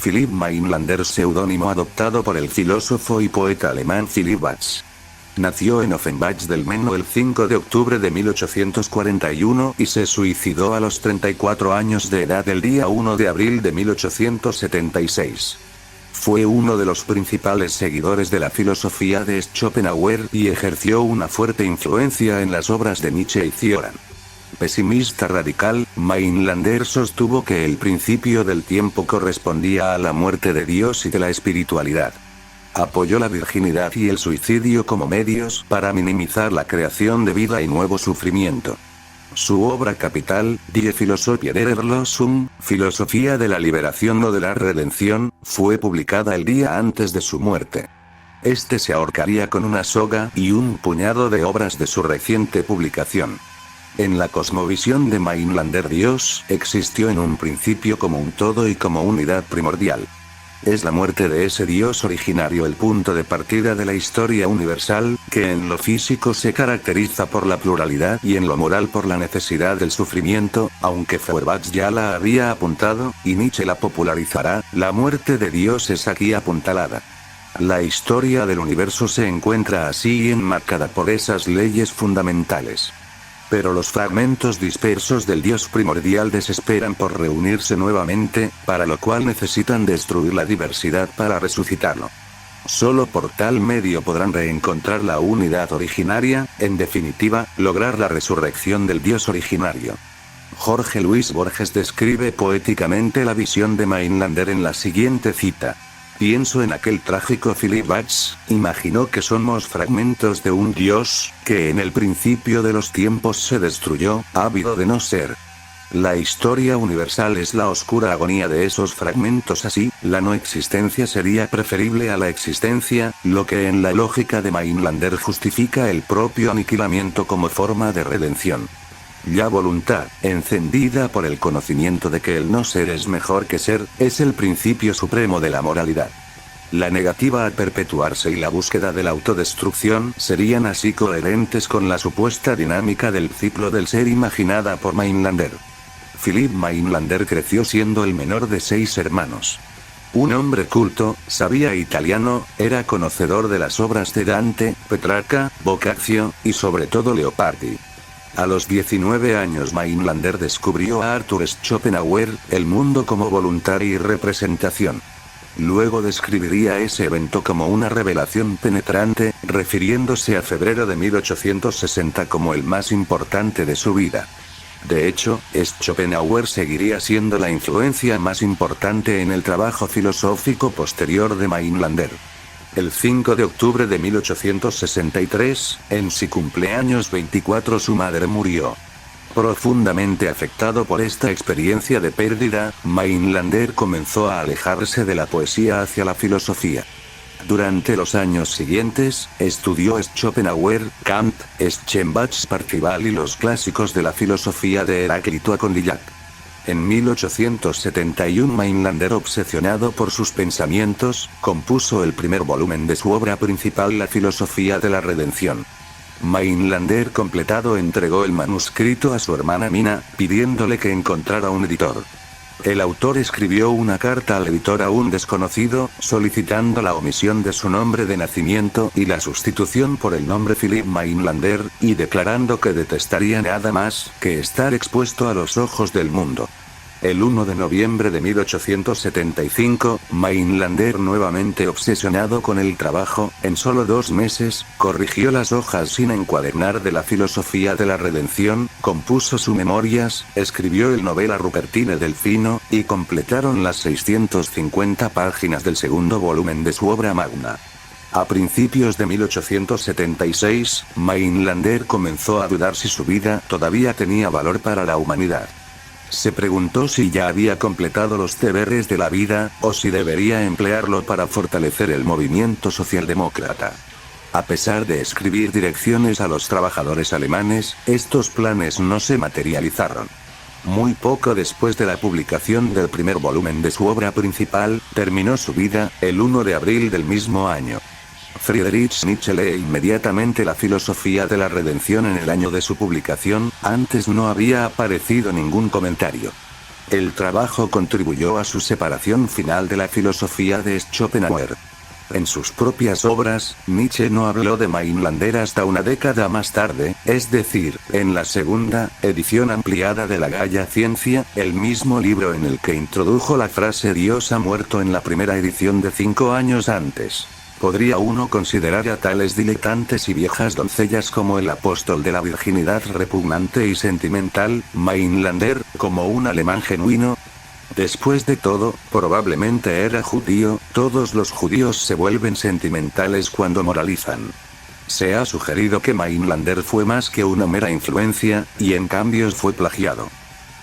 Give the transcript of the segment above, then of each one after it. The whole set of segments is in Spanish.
Philipp Mainlander, seudónimo adoptado por el filósofo y poeta alemán Philipp Batz. Nació en Offenbach del Meno el 5 de octubre de 1841 y se suicidó a los 34 años de edad el día 1 de abril de 1876. Fue uno de los principales seguidores de la filosofía de Schopenhauer y ejerció una fuerte influencia en las obras de Nietzsche y Cioran. Pesimista radical, Mainlander sostuvo que el principio del tiempo correspondía a la muerte de Dios y de la espiritualidad. Apoyó la virginidad y el suicidio como medios para minimizar la creación de vida y nuevo sufrimiento. Su obra capital, Die Philosophie der Erlösung, Filosofía de la Liberación o de la Redención, fue publicada el día antes de su muerte. Este se ahorcaría con una soga y un puñado de obras de su reciente publicación. En la cosmovisión de Mainlander, Dios existió en un principio como un todo y como unidad primordial. Es la muerte de ese Dios originario el punto de partida de la historia universal, que en lo físico se caracteriza por la pluralidad y en lo moral por la necesidad del sufrimiento, aunque Feuerbach ya la había apuntado, y Nietzsche la popularizará, la muerte de Dios es aquí apuntalada. La historia del universo se encuentra así enmarcada por esas leyes fundamentales. Pero los fragmentos dispersos del Dios primordial desesperan por reunirse nuevamente, para lo cual necesitan destruir la diversidad para resucitarlo. Solo por tal medio podrán reencontrar la unidad originaria, en definitiva, lograr la resurrección del Dios originario. Jorge Luis Borges describe poéticamente la visión de Mainlander en la siguiente cita. Pienso en aquel trágico Philipp Batz, imaginó que somos fragmentos de un Dios, que en el principio de los tiempos se destruyó, ávido de no ser. La historia universal es la oscura agonía de esos fragmentos, así, la no existencia sería preferible a la existencia, lo que en la lógica de Mainlander justifica el propio aniquilamiento como forma de redención. La voluntad, encendida por el conocimiento de que el no ser es mejor que ser, es el principio supremo de la moralidad. La negativa a perpetuarse y la búsqueda de la autodestrucción serían así coherentes con la supuesta dinámica del ciclo del ser imaginada por Mainlander. Philipp Mainlander creció siendo el menor de 6 hermanos. Un hombre culto, sabía italiano, era conocedor de las obras de Dante, Petrarca, Boccaccio, y sobre todo Leopardi. A los 19 años Mainlander descubrió a Arthur Schopenhauer, el mundo como voluntad y representación. Luego describiría ese evento como una revelación penetrante, refiriéndose a febrero de 1860 como el más importante de su vida. De hecho, Schopenhauer seguiría siendo la influencia más importante en el trabajo filosófico posterior de Mainlander. El 5 de octubre de 1863, en su cumpleaños 24, su madre murió. Profundamente afectado por esta experiencia de pérdida, Mainlander comenzó a alejarse de la poesía hacia la filosofía. Durante los años siguientes, estudió Schopenhauer, Kant, Schembach, Parzival y los clásicos de la filosofía de Heráclito a Condillac. En 1871 Mainlander, obsesionado por sus pensamientos, compuso el primer volumen de su obra principal, La filosofía de la redención. Mainlander, completado, entregó el manuscrito a su hermana Mina, pidiéndole que encontrara un editor. El autor escribió una carta al editor aún desconocido, solicitando la omisión de su nombre de nacimiento y la sustitución por el nombre Philipp Mainlander, y declarando que detestaría nada más que estar expuesto a los ojos del mundo. El 1 de noviembre de 1875, Mainlander, nuevamente obsesionado con el trabajo, en solo 2 meses, corrigió las hojas sin encuadernar de la filosofía de la redención, compuso sus memorias, escribió el novela Rupertine Delfino, y completaron las 650 páginas del segundo volumen de su obra magna. A principios de 1876, Mainlander comenzó a dudar si su vida todavía tenía valor para la humanidad. Se preguntó si ya había completado los deberes de la vida, o si debería emplearlo para fortalecer el movimiento socialdemócrata. A pesar de escribir direcciones a los trabajadores alemanes, estos planes no se materializaron. Muy poco después de la publicación del primer volumen de su obra principal, terminó su vida, el 1 de abril del mismo año. Friedrich Nietzsche lee inmediatamente La filosofía de la redención en el año de su publicación, antes no había aparecido ningún comentario. El trabajo contribuyó a su separación final de la filosofía de Schopenhauer. En sus propias obras, Nietzsche no habló de Mainlander hasta una década más tarde, es decir, en la segunda edición ampliada de La Gaia Ciencia, el mismo libro en el que introdujo la frase Dios ha muerto en la primera edición de 5 años antes. ¿Podría uno considerar a tales diletantes y viejas doncellas como el apóstol de la virginidad repugnante y sentimental, Mainlander, como un alemán genuino? Después de todo, probablemente era judío, todos los judíos se vuelven sentimentales cuando moralizan. Se ha sugerido que Mainlander fue más que una mera influencia, y en cambio fue plagiado.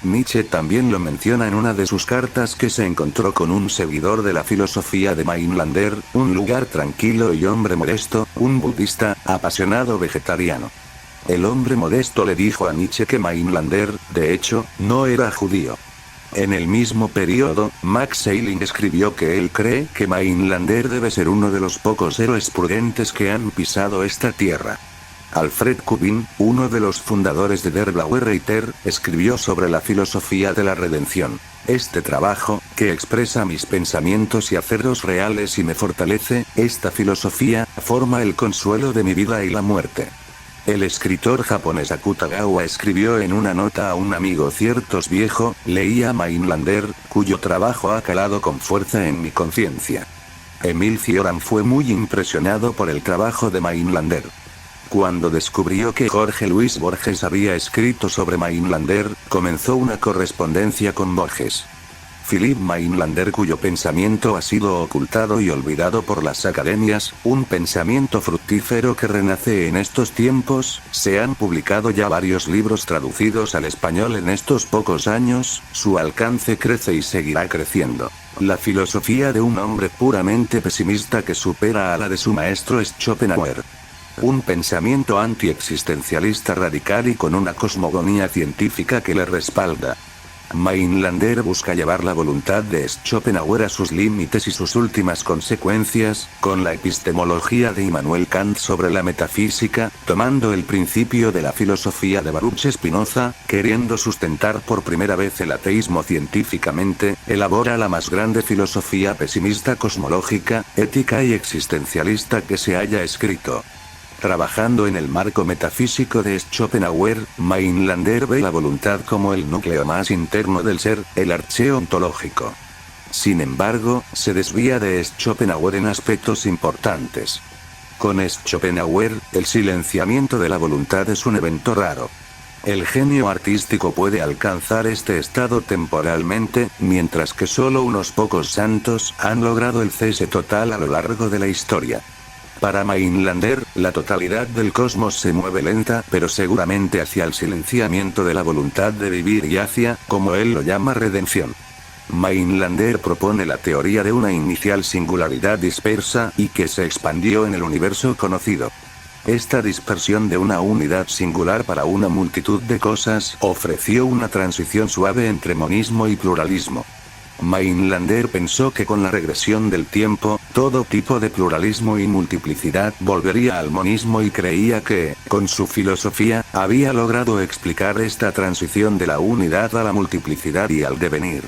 Nietzsche también lo menciona en una de sus cartas que se encontró con un seguidor de la filosofía de Mainlander, un lugar tranquilo y hombre modesto, un budista, apasionado vegetariano. El hombre modesto le dijo a Nietzsche que Mainlander, de hecho, no era judío. En el mismo periodo, Max Seiling escribió que él cree que Mainlander debe ser uno de los pocos héroes prudentes que han pisado esta tierra. Alfred Kubin, uno de los fundadores de Der Blaue Reiter, escribió sobre la filosofía de la redención. Este trabajo, que expresa mis pensamientos y hacerlos reales y me fortalece, esta filosofía, forma el consuelo de mi vida y la muerte. El escritor japonés Akutagawa escribió en una nota a un amigo ciertos viejo, leía a Mainlander, cuyo trabajo ha calado con fuerza en mi conciencia. Emil Cioran fue muy impresionado por el trabajo de Mainlander. Cuando descubrió que Jorge Luis Borges había escrito sobre Mainlander, comenzó una correspondencia con Borges. Philipp Mainlander, cuyo pensamiento ha sido ocultado y olvidado por las academias, un pensamiento fructífero que renace en estos tiempos, se han publicado ya varios libros traducidos al español en estos pocos años, su alcance crece y seguirá creciendo. La filosofía de un hombre puramente pesimista que supera a la de su maestro Schopenhauer. Un pensamiento anti-existencialista radical y con una cosmogonía científica que le respalda. Mainlander busca llevar la voluntad de Schopenhauer a sus límites y sus últimas consecuencias, con la epistemología de Immanuel Kant sobre la metafísica, tomando el principio de la filosofía de Baruch Spinoza, queriendo sustentar por primera vez el ateísmo científicamente, elabora la más grande filosofía pesimista cosmológica, ética y existencialista que se haya escrito. Trabajando en el marco metafísico de Schopenhauer, Mainlander ve la voluntad como el núcleo más interno del ser, el arché ontológico. Sin embargo, se desvía de Schopenhauer en aspectos importantes. Con Schopenhauer, el silenciamiento de la voluntad es un evento raro. El genio artístico puede alcanzar este estado temporalmente, mientras que solo unos pocos santos han logrado el cese total a lo largo de la historia. Para Mainlander, la totalidad del cosmos se mueve lenta pero seguramente hacia el silenciamiento de la voluntad de vivir y hacia, como él lo llama, redención. Mainlander propone la teoría de una inicial singularidad dispersa y que se expandió en el universo conocido. Esta dispersión de una unidad singular para una multitud de cosas ofreció una transición suave entre monismo y pluralismo. Mainlander pensó que con la regresión del tiempo, todo tipo de pluralismo y multiplicidad volvería al monismo y creía que, con su filosofía, había logrado explicar esta transición de la unidad a la multiplicidad y al devenir.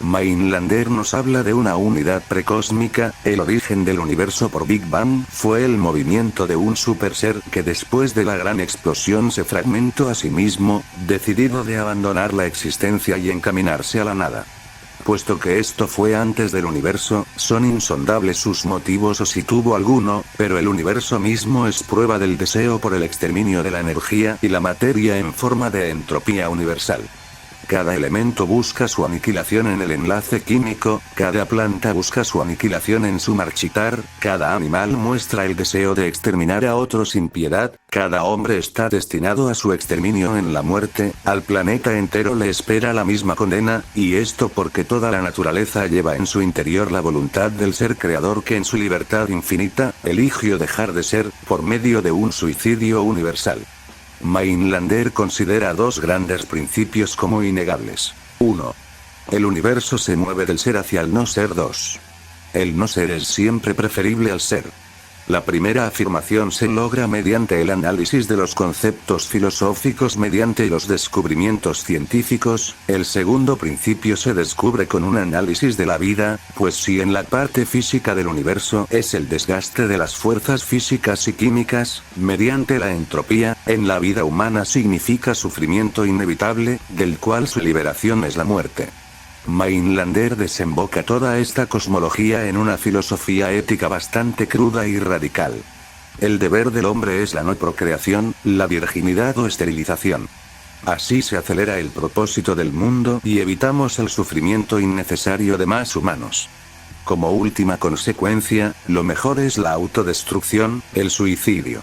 Mainlander nos habla de una unidad precósmica, el origen del universo por Big Bang fue el movimiento de un superser que después de la gran explosión se fragmentó a sí mismo, decidido de abandonar la existencia y encaminarse a la nada. Puesto que esto fue antes del universo, son insondables sus motivos o si tuvo alguno, pero el universo mismo es prueba del deseo por el exterminio de la energía y la materia en forma de entropía universal. Cada elemento busca su aniquilación en el enlace químico, cada planta busca su aniquilación en su marchitar, cada animal muestra el deseo de exterminar a otro sin piedad, cada hombre está destinado a su exterminio en la muerte, al planeta entero le espera la misma condena, y esto porque toda la naturaleza lleva en su interior la voluntad del ser creador que en su libertad infinita, eligió dejar de ser, por medio de un suicidio universal. Mainlander considera dos grandes principios como innegables. 1. El universo se mueve del ser hacia el no ser. 2. El no ser es siempre preferible al ser. La primera afirmación se logra mediante el análisis de los conceptos filosóficos mediante los descubrimientos científicos, el segundo principio se descubre con un análisis de la vida, pues si en la parte física del universo es el desgaste de las fuerzas físicas y químicas, mediante la entropía, en la vida humana significa sufrimiento inevitable, del cual su liberación es la muerte. Mainlander desemboca toda esta cosmología en una filosofía ética bastante cruda y radical. El deber del hombre es la no procreación, la virginidad o esterilización. Así se acelera el propósito del mundo y evitamos el sufrimiento innecesario de más humanos. Como última consecuencia, lo mejor es la autodestrucción, el suicidio.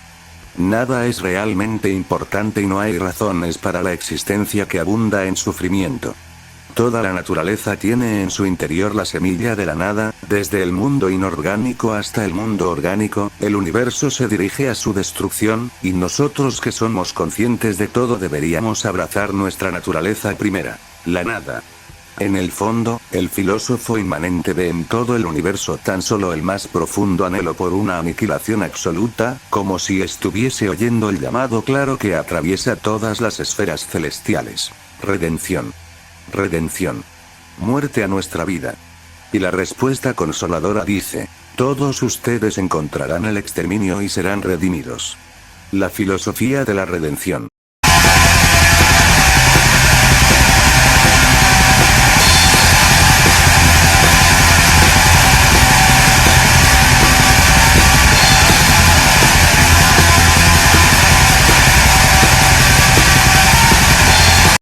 Nada es realmente importante y no hay razones para la existencia que abunda en sufrimiento. Toda la naturaleza tiene en su interior la semilla de la nada, desde el mundo inorgánico hasta el mundo orgánico, el universo se dirige a su destrucción, y nosotros que somos conscientes de todo deberíamos abrazar nuestra naturaleza primera, la nada. En el fondo, el filósofo inmanente ve en todo el universo tan solo el más profundo anhelo por una aniquilación absoluta, como si estuviese oyendo el llamado claro que atraviesa todas las esferas celestiales. Redención. Redención. Muerte a nuestra vida. Y la respuesta consoladora dice: todos ustedes encontrarán el exterminio y serán redimidos. La filosofía de la redención.